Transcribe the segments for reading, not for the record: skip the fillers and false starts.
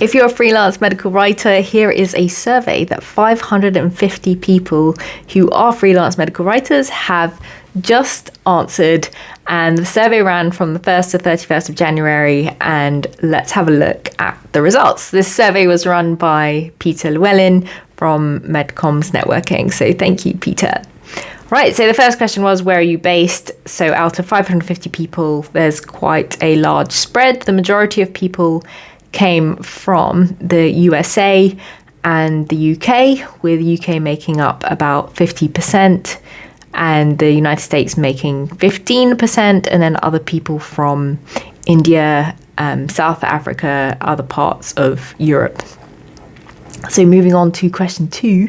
If you're a freelance medical writer, here is a survey that 550 people who are freelance medical writers have just answered. And the survey ran from the 1st to 31st of January. And let's have a look at the results. This survey was run by Peter Llewellyn from Medcom's Networking. So thank you, Peter. Right, so the first question was, where are you based? So out of 550 people, there's quite a large spread. The majority of people came from the USA and the UK, with the UK making up about 50% and the United States making 15%, and then other people from India, South Africa, other parts of Europe. So moving on to question 2,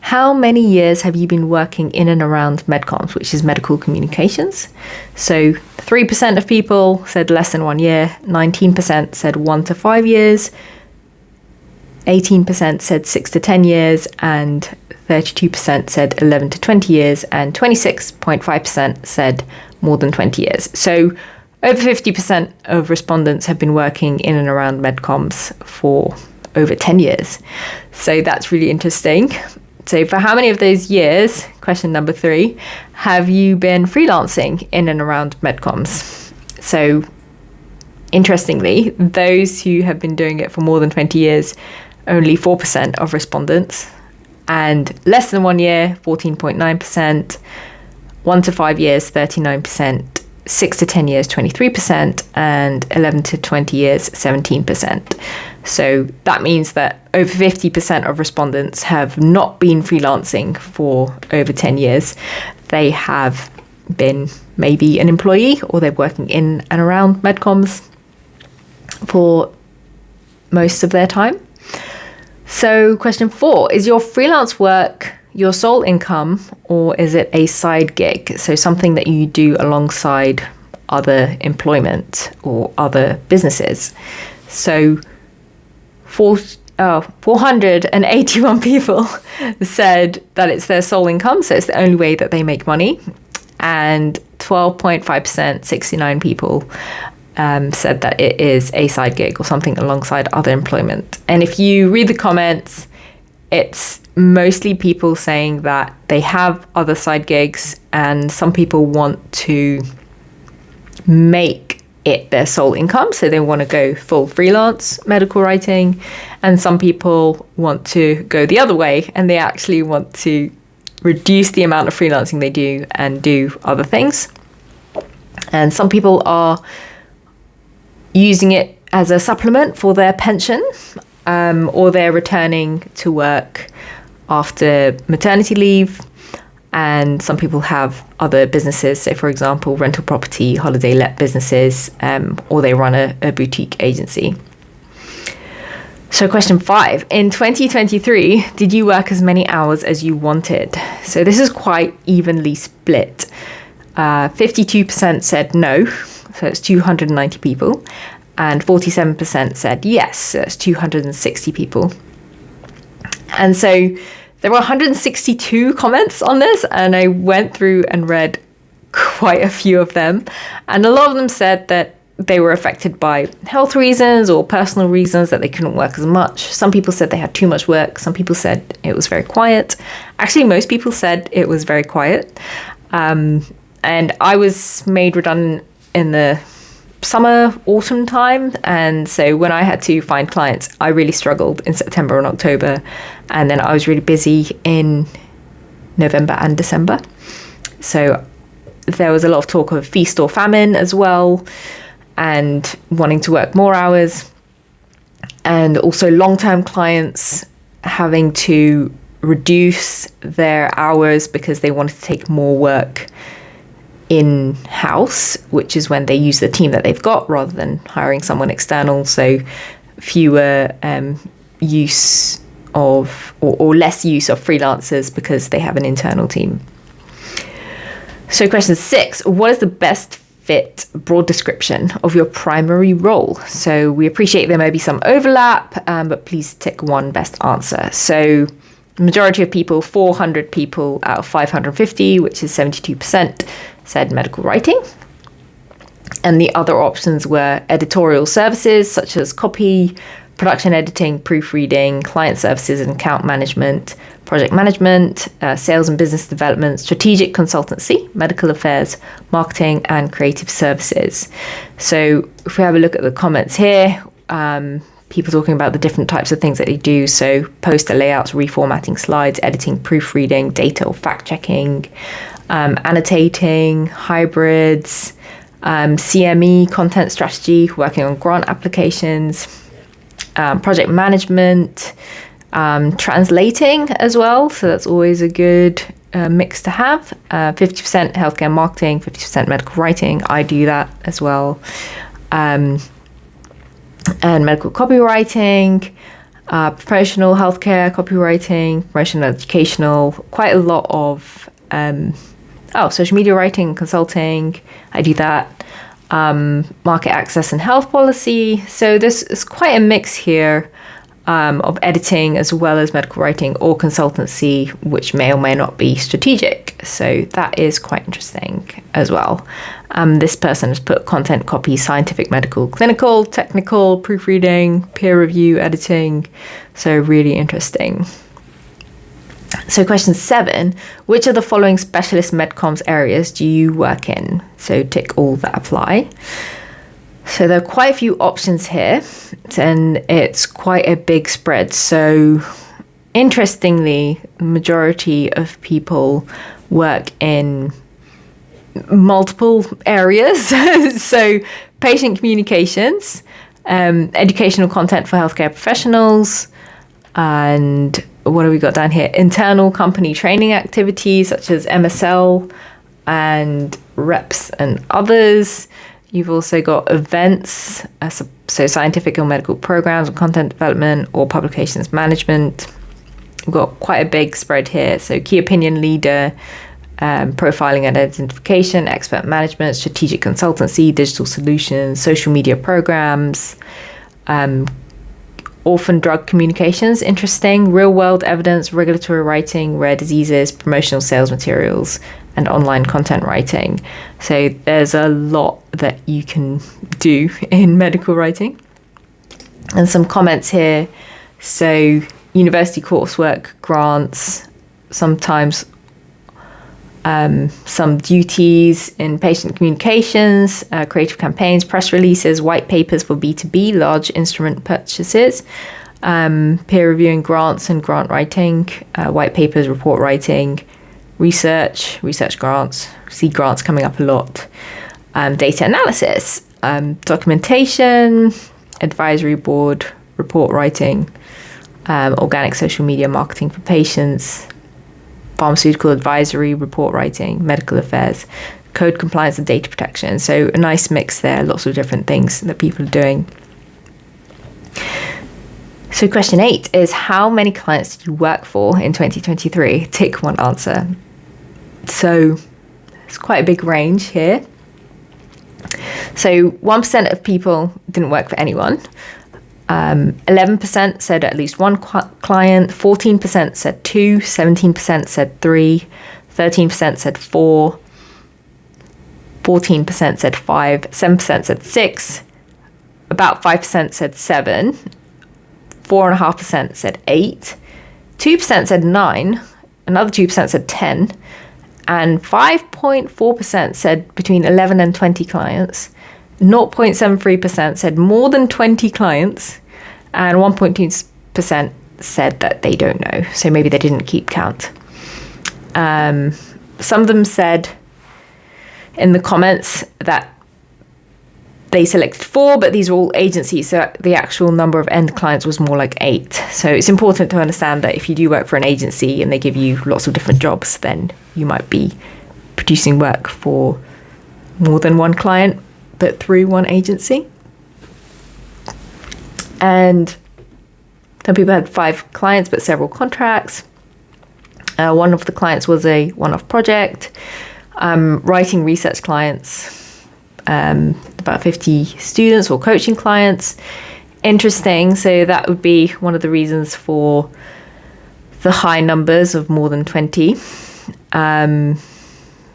how many years have you been working in and around medcoms, which is medical communications? So 3% of people said less than 1 year, 19% said 1 to 5 years, 18% said 6 to 10 years, and 32% said 11 to 20 years, and 26.5% said more than 20 years. So over 50% of respondents have been working in and around medcoms for over 10 years. So that's really interesting. So for how many of those years, question number 3, have you been freelancing in and around medcoms? So interestingly, those who have been doing it for more than 20 years, only 4% of respondents, and less than 1 year, 14.9%, 1 to 5 years, 39%, 6 to 10 years, 23%, and 11 to 20 years, 17%. So that means that over 50% of respondents have not been freelancing for over 10 years. They have been maybe an employee, or they're working in and around medcoms for most of their time. So question 4, is your freelance work your sole income, or is it a side gig? So something that you do alongside other employment or other businesses. So 481 people said that it's their sole income, so it's the only way that they make money. And 12.5%, 69 people, said that it is a side gig or something alongside other employment. And if you read the comments, it's mostly people saying that they have other side gigs, and some people want to make it their sole income, so they want to go full freelance medical writing, and some people want to go the other way and they actually want to reduce the amount of freelancing they do and do other things. And some people are using it as a supplement for their pension, or they're returning to work after maternity leave. And some people have other businesses, so for example, rental property, holiday let businesses, or they run a boutique agency. So question 5, in 2023, did you work as many hours as you wanted? So this is quite evenly split. 52% said no, so it's 290 people, and 47% said yes, so it's 260 people. And so there were 162 comments on this, and I went through and read quite a few of them. And a lot of them said that they were affected by health reasons or personal reasons, that they couldn't work as much. Some people said they had too much work. Some people said it was very quiet. Actually, most people said it was very quiet. And I was made redundant in the summer, autumn time. And so when I had to find clients, I really struggled in September and October. And then I was really busy in November and December. So there was a lot of talk of feast or famine as well, and wanting to work more hours. And also long-term clients having to reduce their hours because they wanted to take more work in-house, which is when they use the team that they've got rather than hiring someone external. So fewer use of or less use of freelancers because they have an internal team. So question 6, what is the best fit broad description of your primary role? So we appreciate there may be some overlap, but please tick one best answer. So the majority of people, 400 people out of 550, which is 72%, said medical writing. And the other options were editorial services such as copy, production editing, proofreading, client services and account management, project management, sales and business development, strategic consultancy, medical affairs, marketing, and creative services. So if we have a look at the comments here, people talking about the different types of things that they do. So poster layouts, reformatting slides, editing, proofreading, data or fact checking, annotating, hybrids, CME, content strategy, working on grant applications, project management, translating as well. So that's always a good mix to have. 50% healthcare marketing, 50% medical writing. I do that as well. And medical copywriting, professional healthcare copywriting, promotional educational, quite a lot of social media writing, consulting. I do that. Market access and health policy. So this is quite a mix here of editing as well as medical writing or consultancy, which may or may not be strategic. So that is quite interesting as well. This person has put content, copy, scientific, medical, clinical, technical, proofreading, peer review, editing. So really interesting. So question 7, which of the following specialist medcoms areas do you work in? So tick all that apply. So there are quite a few options here, and it's quite a big spread. So interestingly, the majority of people work in multiple areas. So patient communications, educational content for healthcare professionals, and what have we got down here? Internal company training activities such as MSL and reps and others. You've also got events, so scientific or medical programs and content development or publications management. We've got quite a big spread here. So key opinion leader, profiling and identification, expert management, strategic consultancy, digital solutions, social media programs, orphan drug communications, interesting, real world evidence, regulatory writing, rare diseases, promotional sales materials, and online content writing. So there's a lot that you can do in medical writing. And some comments here. So university coursework, grants, sometimes some duties in patient communications, creative campaigns, press releases, white papers for B2B, large instrument purchases, peer reviewing grants and grant writing, white papers, report writing, research grants, see grants coming up a lot, data analysis, documentation, advisory board, report writing, organic social media marketing for patients, pharmaceutical advisory, report writing, medical affairs, code compliance and data protection. So a nice mix there, lots of different things that people are doing. So question 8 is, how many clients did you work for in 2023? Tick one answer. So it's quite a big range here. So 1% of people didn't work for anyone. 11% said at least one client, 14% said 2, 17% said 3, 13% said 4, 14% said 5, 7% said 6, about 5% said 7, 4.5% said 8, 2% said 9, another 2% said 10, and 5.4% said between 11 and 20 clients. 0.73% said more than 20 clients, and 1.2% said that they don't know. So maybe they didn't keep count. Some of them said in the comments that they selected 4, but these are all agencies, so the actual number of end clients was more like 8. So it's important to understand that if you do work for an agency and they give you lots of different jobs, then you might be producing work for more than one client, but through one agency. And some people had 5 clients, but several contracts. One of the clients was a one-off project. Writing research clients, about 50 students or coaching clients. Interesting. So that would be one of the reasons for the high numbers of more than 20.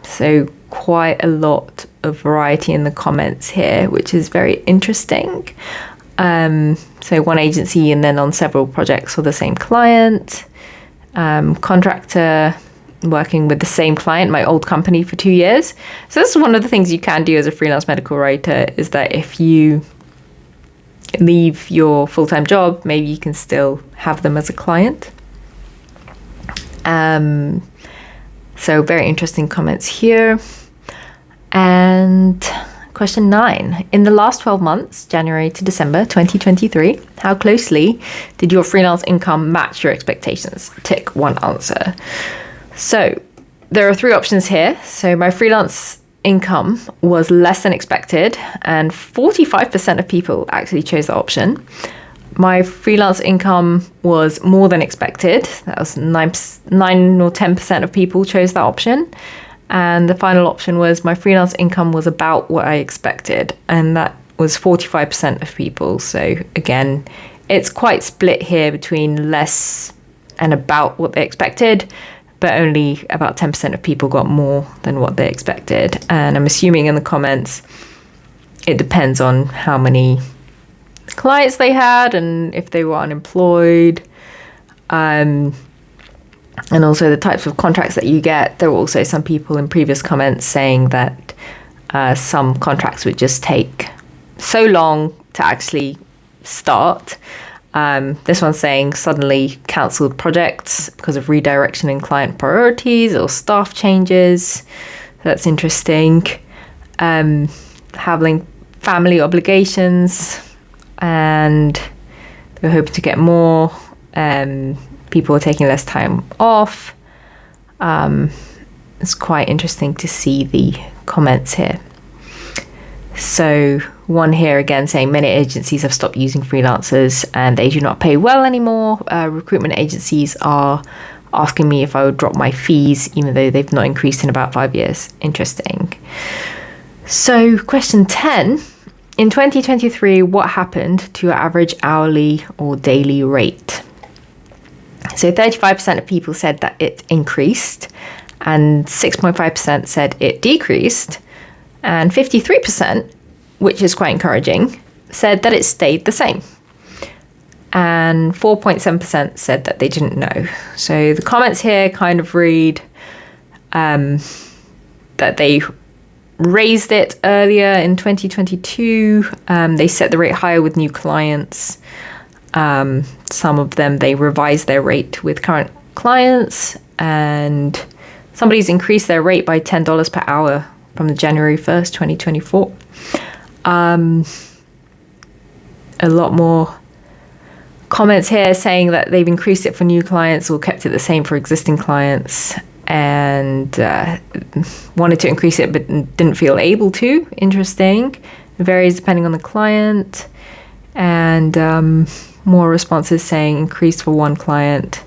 So quite a lot of variety in the comments here, which is very interesting. So one agency and then on several projects for the same client. Contractor, working with the same client, my old company, for 2 years. So this is one of the things you can do as a freelance medical writer, is that if you leave your full-time job, maybe you can still have them as a client. So very interesting comments here. And question 9. In the last 12 months, January to December 2023, how closely did your freelance income match your expectations? Tick one answer. So there are 3 options here. So my freelance income was less than expected, and 45% of people actually chose that option. My freelance income was more than expected. That was 9 or 10% of people chose that option. And the final option was my freelance income was about what I expected, and that was 45% of people. So again, it's quite split here between less and about what they expected, but only about 10% of people got more than what they expected. And I'm assuming in the comments, it depends on how many clients they had and if they were unemployed. And also the types of contracts that you get. There were also some people in previous comments saying that some contracts would just take so long to actually start. This one's saying suddenly cancelled projects because of redirection in client priorities or staff changes. That's interesting. Having family obligations, and they're hoping to get more. People are taking less time off. It's quite interesting to see the comments here. So one here again saying many agencies have stopped using freelancers and they do not pay well anymore. Recruitment agencies are asking me if I would drop my fees, even though they've not increased in about 5 years. Interesting. So question 10. In 2023, what happened to your average hourly or daily rate? So 35% of people said that it increased, and 6.5% said it decreased, and 53%, which is quite encouraging, said that it stayed the same. And 4.7% said that they didn't know. So the comments here kind of read that they raised it earlier in 2022. They set the rate higher with new clients. Some of them, they revised their rate with current clients, and somebody's increased their rate by $10 per hour from the January 1st, 2024. A lot more comments here saying that they've increased it for new clients or kept it the same for existing clients, and wanted to increase it but didn't feel able to. Interesting. It varies depending on the client. And more responses saying increased for one client.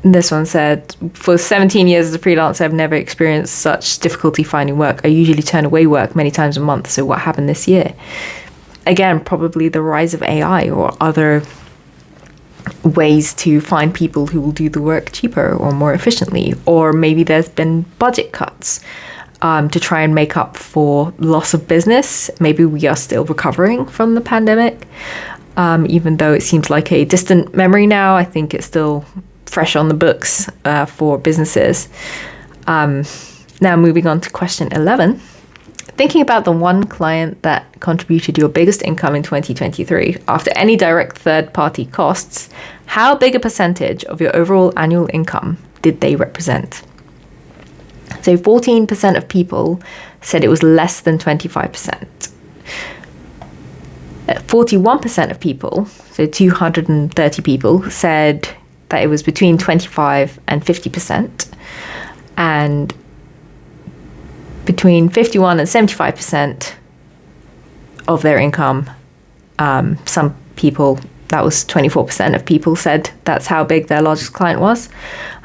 This one said, for 17 years as a freelancer, I've never experienced such difficulty finding work. I usually turn away work many times a month. So what happened this year? Again, probably the rise of AI or other ways to find people who will do the work cheaper or more efficiently. Or maybe there's been budget cuts to try and make up for loss of business. Maybe we are still recovering from the pandemic. Even though it seems like a distant memory now, I think it's still fresh on the books for businesses. Now moving on to question 11. Thinking about the one client that contributed your biggest income in 2023, after any direct third-party costs, how big a percentage of your overall annual income did they represent? So 14% of people said it was less than 25%. 41% of people, so 230 people, said that it was between 25 and 50%. And between 51 and 75% of their income, some people, that was 24% of people, said that's how big their largest client was.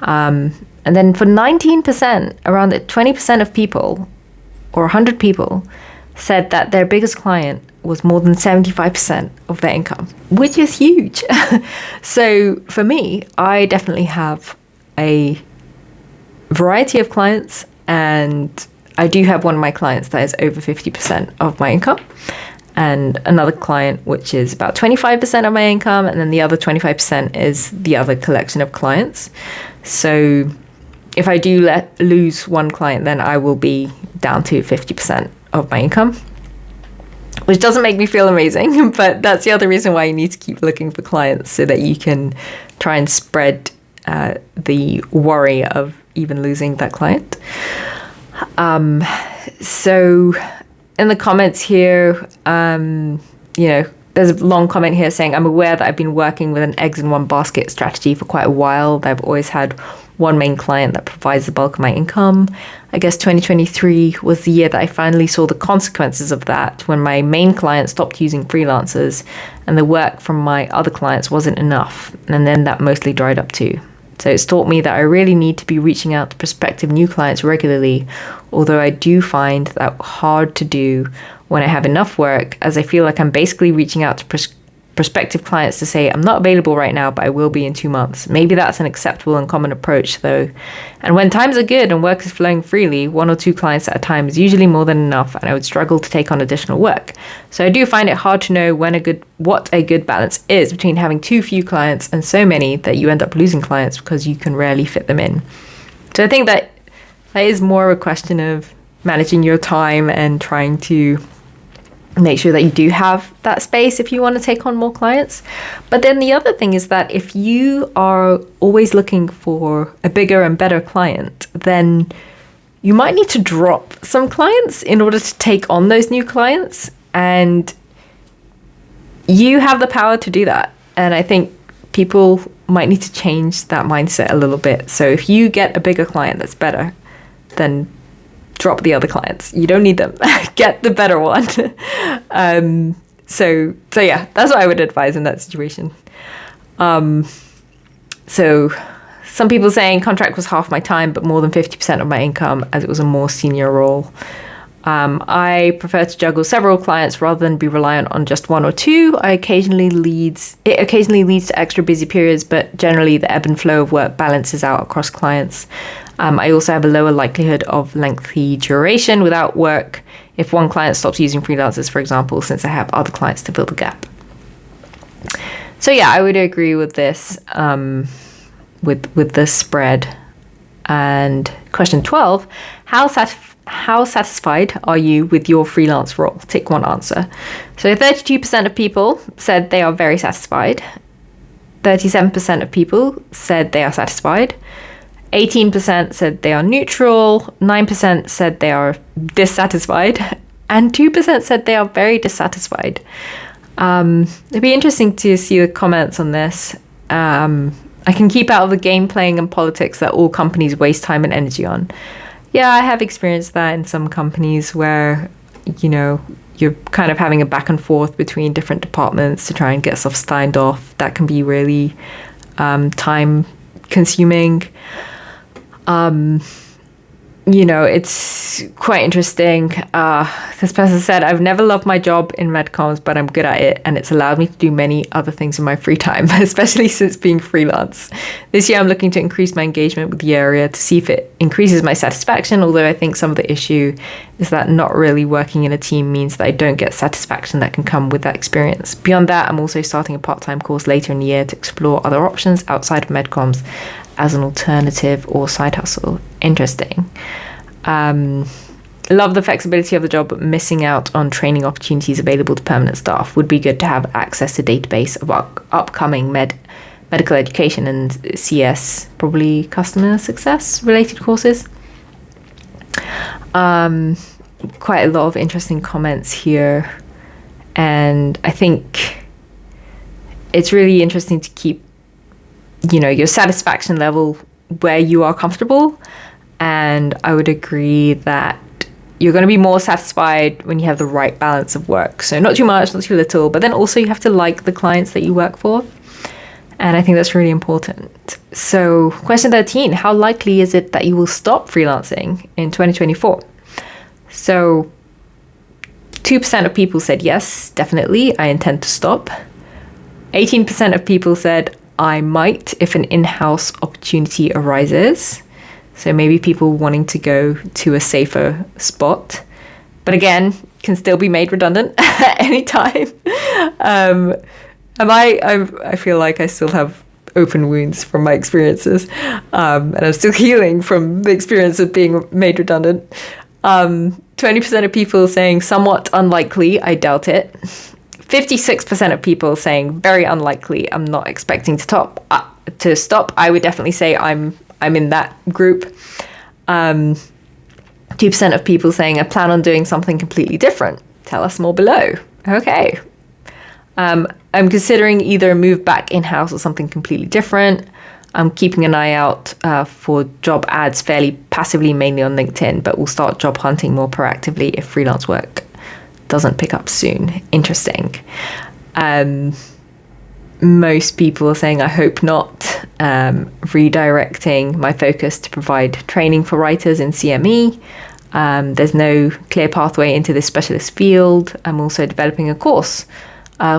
And then for 19%, around 20% of people, or 100 people, said that their biggest client was more than 75% of their income, which is huge. So for me, I definitely have a variety of clients, and I do have one of my clients that is over 50% of my income. and another client, which is about 25% of my income. And then the other 25% is the other collection of clients. So if I do lose one client, then I will be down to 50% of my income, which doesn't make me feel amazing, but that's the other reason why you need to keep looking for clients, so that you can try and spread the worry of even losing that client. So in the comments here, there's a long comment here saying, I'm aware that I've been working with an eggs in one basket strategy for quite a while. That I've always had one main client that provides the bulk of my income. I guess 2023 was the year that I finally saw the consequences of that, when my main client stopped using freelancers and the work from my other clients wasn't enough. And then that mostly dried up too. So it's taught me that I really need to be reaching out to prospective new clients regularly, although I do find that hard to do when I have enough work, as I feel like I'm basically reaching out to prospective clients to say, I'm not available right now, but I will be in 2 months. Maybe that's an acceptable and common approach though. And when times are good and work is flowing freely, 1 or 2 clients at a time is usually more than enough, and I would struggle to take on additional work. So I do find it hard to know what a good balance is between having too few clients and so many that you end up losing clients because you can rarely fit them in. So I think that is more a question of managing your time and trying to make sure that you do have that space if you want to take on more clients. But then the other thing is that if you are always looking for a bigger and better client, then you might need to drop some clients in order to take on those new clients. And you have the power to do that. And I think people might need to change that mindset a little bit. So if you get a bigger client that's better, then drop the other clients. You don't need them. Get the better one. So yeah, that's what I would advise in that situation. So some people saying contract was half my time, but more than 50% of my income, as it was a more senior role. I prefer to juggle several clients rather than be reliant on just 1 or 2. It occasionally leads to extra busy periods, but generally the ebb and flow of work balances out across clients. I also have a lower likelihood of lengthy duration without work if one client stops using freelancers, for example, since I have other clients to fill the gap. So yeah, I would agree with this, with the spread. And question 12, how satisfied are you with your freelance role? Tick one answer. So 32% of people said they are very satisfied. 37% of people said they are satisfied. 18% said they are neutral. 9% said they are dissatisfied. And 2% said they are very dissatisfied. It'd be interesting to see the comments on this. I can keep out of the game playing and politics that all companies waste time and energy on. Yeah, I have experienced that in some companies where, you're kind of having a back and forth between different departments to try and get stuff signed off. That can be really time consuming. It's quite interesting. This person said, I've never loved my job in medcoms, but I'm good at it, and it's allowed me to do many other things in my free time, especially since being freelance. This year, I'm looking to increase my engagement with the area to see if it increases my satisfaction, although I think some of the issue is that not really working in a team means that I don't get satisfaction that can come with that experience. Beyond that, I'm also starting a part-time course later in the year to explore other options outside of medcoms as an alternative or side hustle. Interesting. Love the flexibility of the job, but missing out on training opportunities available to permanent staff. Would be good to have access to database of upcoming medical education and CS, probably customer success related courses. Quite a lot of interesting comments here. And I think it's really interesting to keep your satisfaction level where you are comfortable. And I would agree that you're going to be more satisfied when you have the right balance of work. So not too much, not too little, but then also you have to like the clients that you work for. And I think that's really important. So question 13, how likely is it that you will stop freelancing in 2024? So 2% of people said yes, definitely, I intend to stop. 18% of people said I might if an in-house opportunity arises. So maybe people wanting to go to a safer spot. but again, can still be made redundant at any time. I feel like I still have open wounds from my experiences, and I'm still healing from the experience of being made redundant. 20% of people saying somewhat unlikely, I doubt it. 56% of people saying very unlikely, I'm not expecting to stop. I would definitely say I'm in that group. 2% of people saying I plan on doing something completely different. Tell us more below. Okay. I'm considering either a move back in-house or something completely different. I'm keeping an eye out for job ads fairly passively, mainly on LinkedIn, but we'll start job hunting more proactively if freelance work doesn't pick up soon. Interesting. Most people are saying, I hope not. Redirecting my focus to provide training for writers in CME. There's no clear pathway into this specialist field. I'm also developing a course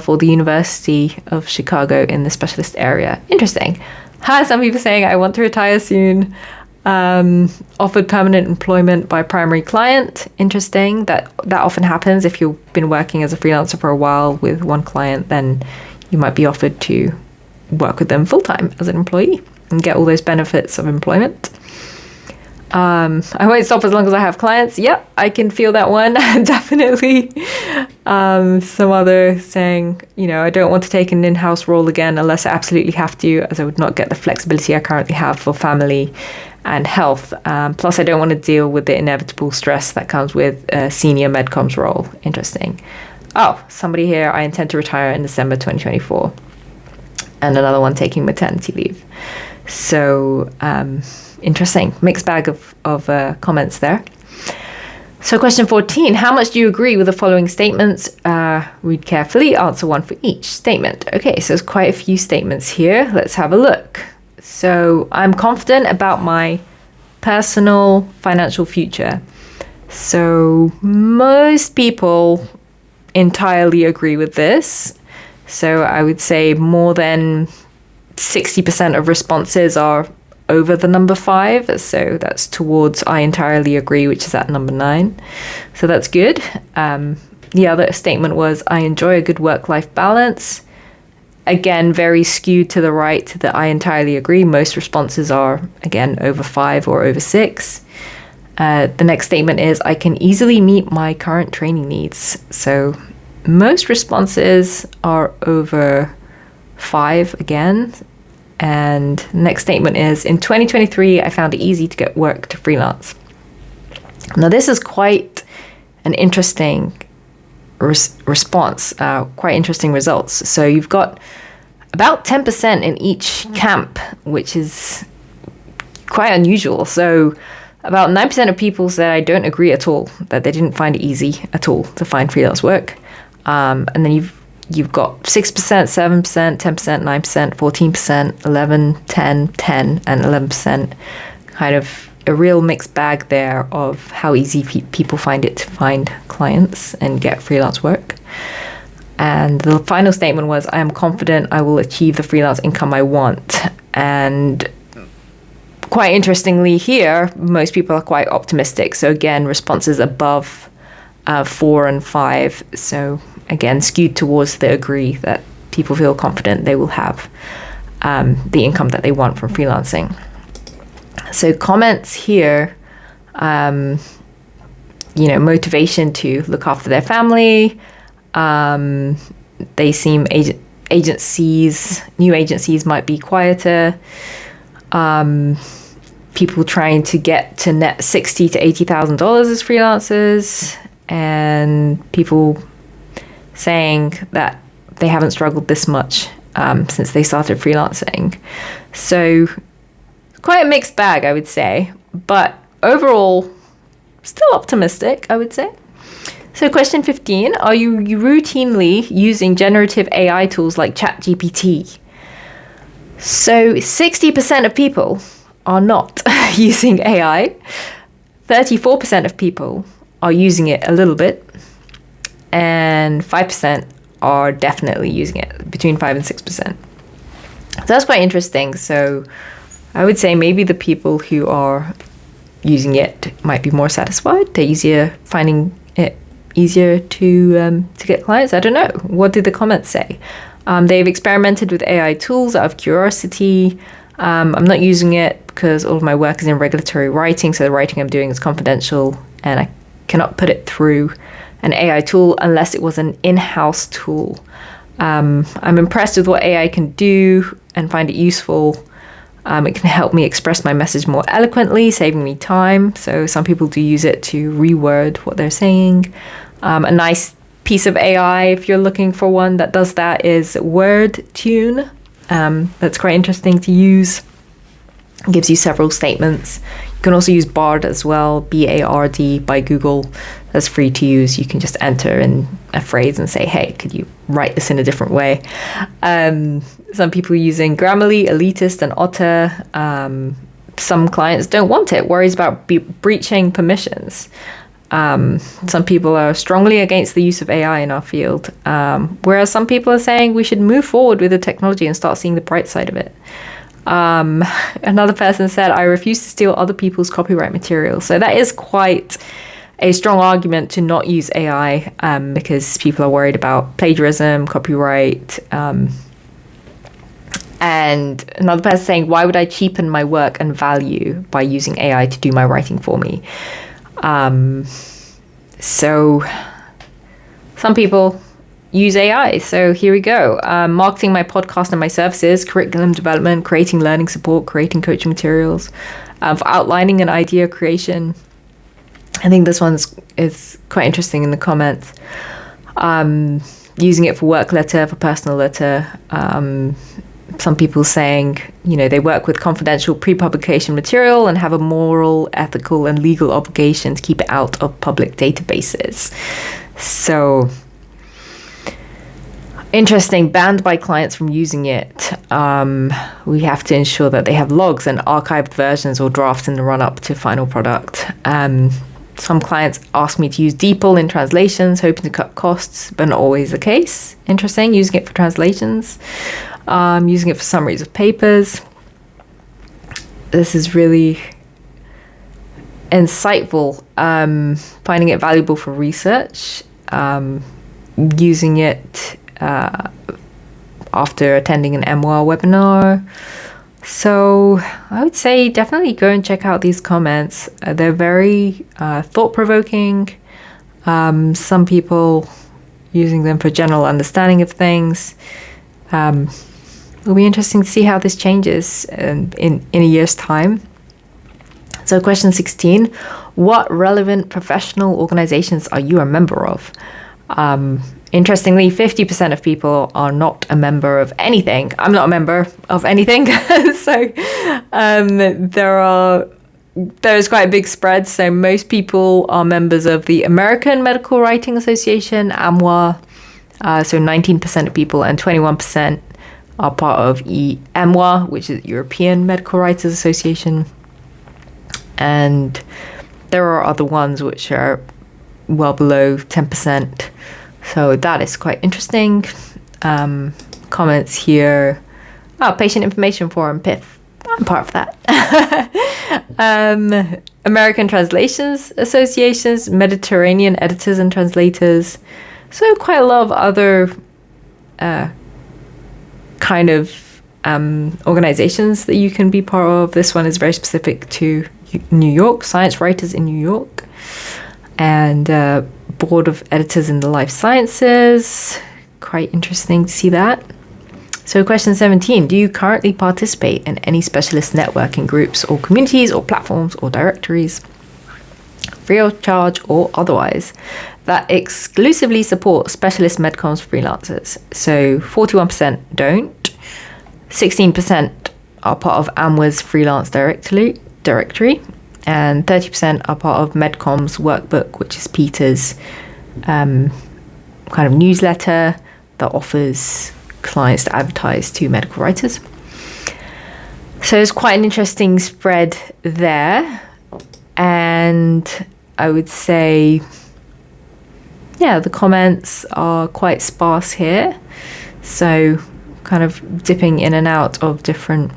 for the University of Chicago in the specialist area. Interesting. Some people saying, I want to retire soon. Offered permanent employment by primary client. Interesting. That often happens if you've been working as a freelancer for a while with one client, then you might be offered to work with them full-time as an employee and get all those benefits of employment. I won't stop as long as I have clients. Yep, I can feel that one, definitely. Some other saying, I don't want to take an in-house role again unless I absolutely have to, as I would not get the flexibility I currently have for family and health. Plus, I don't want to deal with the inevitable stress that comes with a senior medcom's role. Interesting. Oh, somebody here, I intend to retire in December 2024. And another one taking maternity leave. So, interesting. Mixed bag of comments there. So question 14, how much do you agree with the following statements? Read carefully, answer one for each statement. Okay, so there's quite a few statements here. Let's have a look. So I'm confident about my personal financial future. So most people entirely agree with this. So I would say more than 60% of responses are over the number 5. So that's towards I entirely agree, which is at number 9. So that's good. The other statement was I enjoy a good work-life balance. Again, very skewed to the right that I entirely agree. Most responses are, again, over 5 or over 6. The next statement is I can easily meet my current training needs. So most responses are over 5 again. And next statement is in 2023, I found it easy to get work to freelance. Now, this is quite an interesting response, quite interesting results. So you've got about 10% in each camp, which is quite unusual. So about 9% of people said I don't agree at all, that they didn't find it easy at all to find freelance work. And then you've got 6%, 7%, 10%, 9%, 14%, 11, 10, 10, and 11%. Kind of a real mixed bag there of how easy people find it to find clients and get freelance work. And the final statement was, I am confident I will achieve the freelance income I want. And quite interestingly here, most people are quite optimistic. So again, responses above 4 and 5. So again, skewed towards the agree that people feel confident they will have the income that they want from freelancing. So comments here, motivation to look after their family. They seem new agencies might be quieter. People trying to get to net $60,000 to $80,000 as freelancers, and people saying that they haven't struggled this much since they started freelancing. So quite a mixed bag, I would say, but overall still optimistic, I would say. So question 15, are you routinely using generative AI tools like ChatGPT? So 60% of people are not using AI. 34% of people are using it a little bit. And 5% are definitely using it, between 5 and 6%. So that's quite interesting. So I would say maybe the people who are using it might be more satisfied. They're easier finding it easier to get clients. I don't know. What did the comments say? They've experimented with AI tools out of curiosity. I'm not using it because all of my work is in regulatory writing, so the writing I'm doing is confidential, and I cannot put it through an AI tool unless it was an in-house tool. I'm impressed with what AI can do and find it useful. It can help me express my message more eloquently, saving me time. So some people do use it to reword what they're saying. A nice piece of AI, if you're looking for one that does that, is WordTune. That's quite interesting to use. It gives you several statements. You can also use Bard as well, B-A-R-D by Google. That's free to use. You can just enter in a phrase and say, hey, could you write this in a different way? Some people are using Grammarly, Elitist, and Otter. Some clients don't want it, worries about breaching permissions. Some people are strongly against the use of AI in our field, whereas some people are saying we should move forward with the technology and start seeing the bright side of it. Another person said, I refuse to steal other people's copyright material. So that is quite a strong argument to not use AI, because people are worried about plagiarism, copyright. And another person saying, why would I cheapen my work and value by using AI to do my writing for me? So some people use AI. So here we go. Marketing my podcast and my services, curriculum development, creating learning support, creating coaching materials, for outlining an idea creation. I think this is quite interesting in the comments. Using it for work letter, for personal letter. Some people saying, they work with confidential pre-publication material and have a moral, ethical, and legal obligation to keep it out of public databases. So interesting, banned by clients from using it. We have to ensure that they have logs and archived versions or drafts in the run-up to final product. Some clients ask me to use DeepL in translations, hoping to cut costs, but not always the case. Interesting, using it for translations. Using it for summaries of papers. This is really insightful. Finding it valuable for research. Using it after attending an MWA webinar. So I would say definitely go and check out these comments. They're very thought-provoking. Some people using them for general understanding of things. It'll be interesting to see how this changes in a year's time. So question 16, what relevant professional organizations are you a member of? Interestingly, 50% of people are not a member of anything. I'm not a member of anything. So there's quite a big spread. So most people are members of the American Medical Writing Association, AMWA. So 19% of people, and 21% are part of EMWA, which is European Medical Writers Association. And there are other ones which are well below 10%. So that is quite interesting. Comments here. Patient Information Forum, PIF. I'm part of that. American Translations Associations, Mediterranean Editors and Translators. So quite a lot of other kind of organizations that you can be part of. This one is very specific to New York, Science Writers in New York, and Board of Editors in the Life Sciences. Quite interesting to see that. So question 17, do you currently participate in any specialist networking groups or communities or platforms or directories, free of charge or otherwise, that exclusively support specialist medcoms freelancers? So 41% don't, 16% are part of AMWA's freelance directory, and 30% are part of Medcom's workbook, which is Peter's kind of newsletter that offers clients to advertise to medical writers. So it's quite an interesting spread there. And I would say, yeah, the comments are quite sparse here. So kind of dipping in and out of different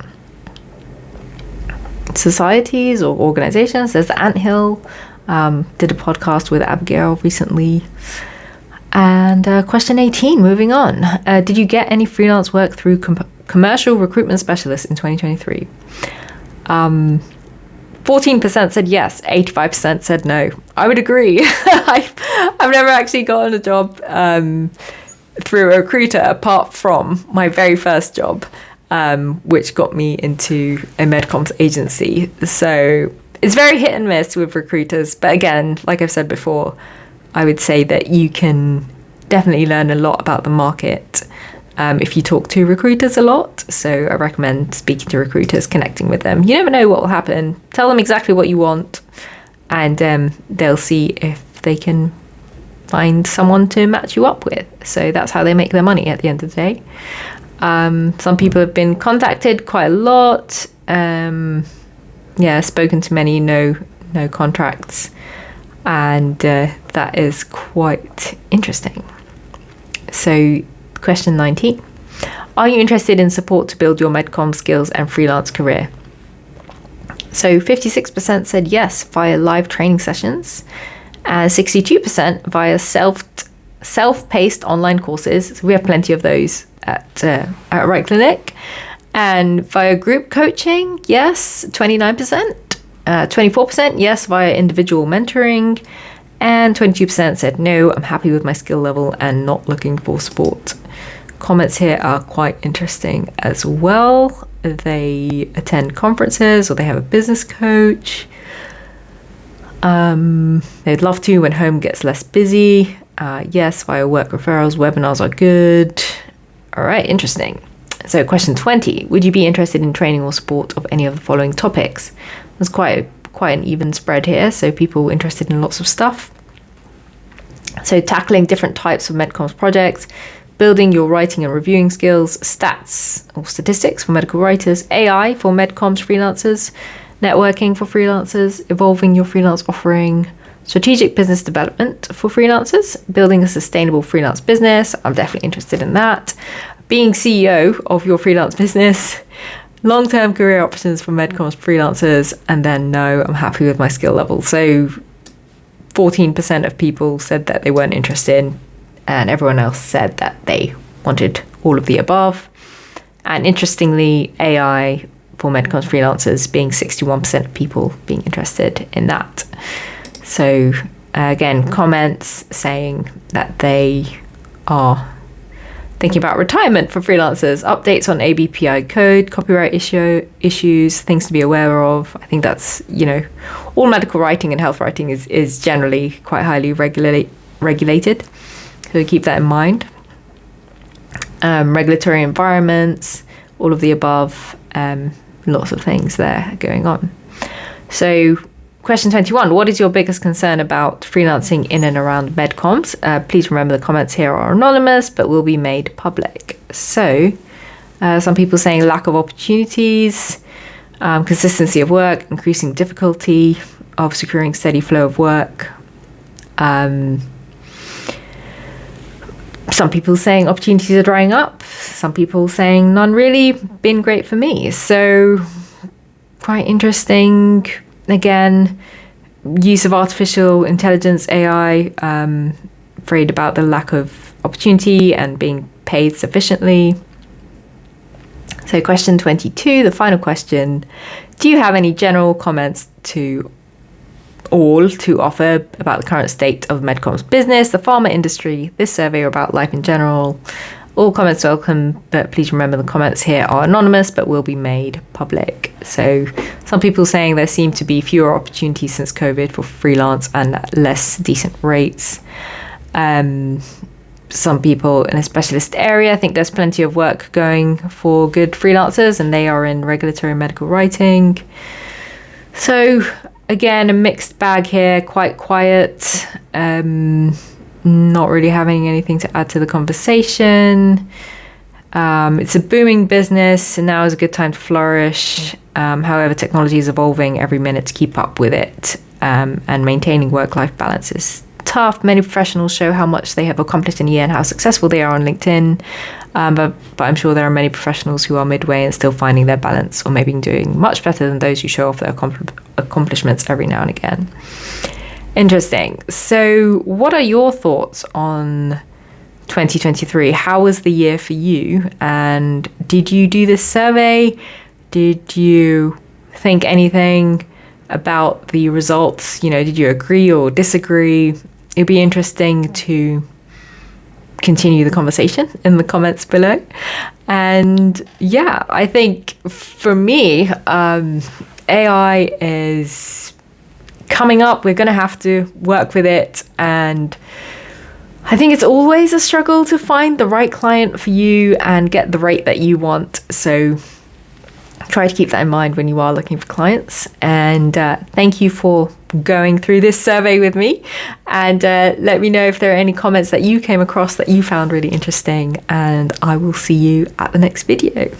societies or organizations. There's the Anthill, Did a podcast with Abigail recently. And question 18, moving on. Did you get any freelance work through commercial recruitment specialists in 2023? 14% said yes, 85% said no. I would agree. I've never actually gotten a job through a recruiter apart from my very first job, which got me into a medcoms agency. So it's very hit and miss with recruiters. But again, like I've said before, I would say that you can definitely learn a lot about the market if you talk to recruiters a lot. So I recommend speaking to recruiters, connecting with them. You never know what will happen. Tell them exactly what you want, and they'll see if they can find someone to match you up with. So that's how they make their money at the end of the day. Some people have been contacted quite a lot. Spoken to many no contracts, and that is quite interesting. So question 19. Are you interested in support to build your medcom skills and freelance career? So 56% said yes via live training sessions, and 62% via self-paced online courses. So we have plenty of those at Right Clinic. And via group coaching, yes, 29%. 24% yes via individual mentoring, and 22% said no, I'm happy with my skill level and not looking for support. Comments here are quite interesting as well. They attend conferences or they have a business coach. They'd love to when home gets less busy. Yes, via work referrals, webinars are good. All right, interesting. So question 20, would you be interested in training or support of any of the following topics? There's quite an even spread here, so people interested in lots of stuff. So tackling different types of medcoms projects, building your writing and reviewing skills, stats or statistics for medical writers, AI for medcoms freelancers, networking for freelancers, evolving your freelance offering, strategic business development for freelancers, building a sustainable freelance business. I'm definitely interested in that. Being CEO of your freelance business, long-term career options for medcoms freelancers, and then no, I'm happy with my skill level. So 14% of people said that they weren't interested, and everyone else said that they wanted all of the above. And interestingly, AI for medcoms freelancers being 61% of people being interested in that. So again, comments saying that they are thinking about retirement for freelancers, updates on ABPI code, copyright issues, things to be aware of. I think that's, all medical writing and health writing is generally quite highly regulated. So keep that in mind. Regulatory environments, all of the above, lots of things there going on. So question 21, what is your biggest concern about freelancing in and around medcoms? Please remember the comments here are anonymous, but will be made public. So some people saying lack of opportunities, consistency of work, increasing difficulty of securing steady flow of work. Some people saying opportunities are drying up. Some people saying none really, been great for me. So quite interesting. Again, use of artificial intelligence, AI, afraid about the lack of opportunity and being paid sufficiently. So question 22, the final question. Do you have any general comments to offer about the current state of medcoms business, the pharma industry, this survey, or about life in general? All comments welcome, but please remember the comments here are anonymous but will be made public. So some people saying there seem to be fewer opportunities since COVID for freelance and at less decent rates. Some people in a specialist area think there's plenty of work going for good freelancers, and they are in regulatory and medical writing. So again, a mixed bag here, quite quiet. Not really having anything to add to the conversation. It's a booming business, and now is a good time to flourish. However, technology is evolving every minute to keep up with it, and maintaining work-life balance is tough. Many professionals show how much they have accomplished in a year and how successful they are on LinkedIn, but I'm sure there are many professionals who are midway and still finding their balance, or maybe doing much better than those who show off their accomplishments every now and again. Interesting. So what are your thoughts on 2023? How was the year for you? And did you do this survey? Did you think anything about the results? Did you agree or disagree? It'd be interesting to continue the conversation in the comments below. And yeah, I think for me, AI is coming up. We're going to have to work with it. And I think it's always a struggle to find the right client for you and get the rate that you want. So try to keep that in mind when you are looking for clients. And thank you for going through this survey with me. And let me know if there are any comments that you came across that you found really interesting. And I will see you at the next video.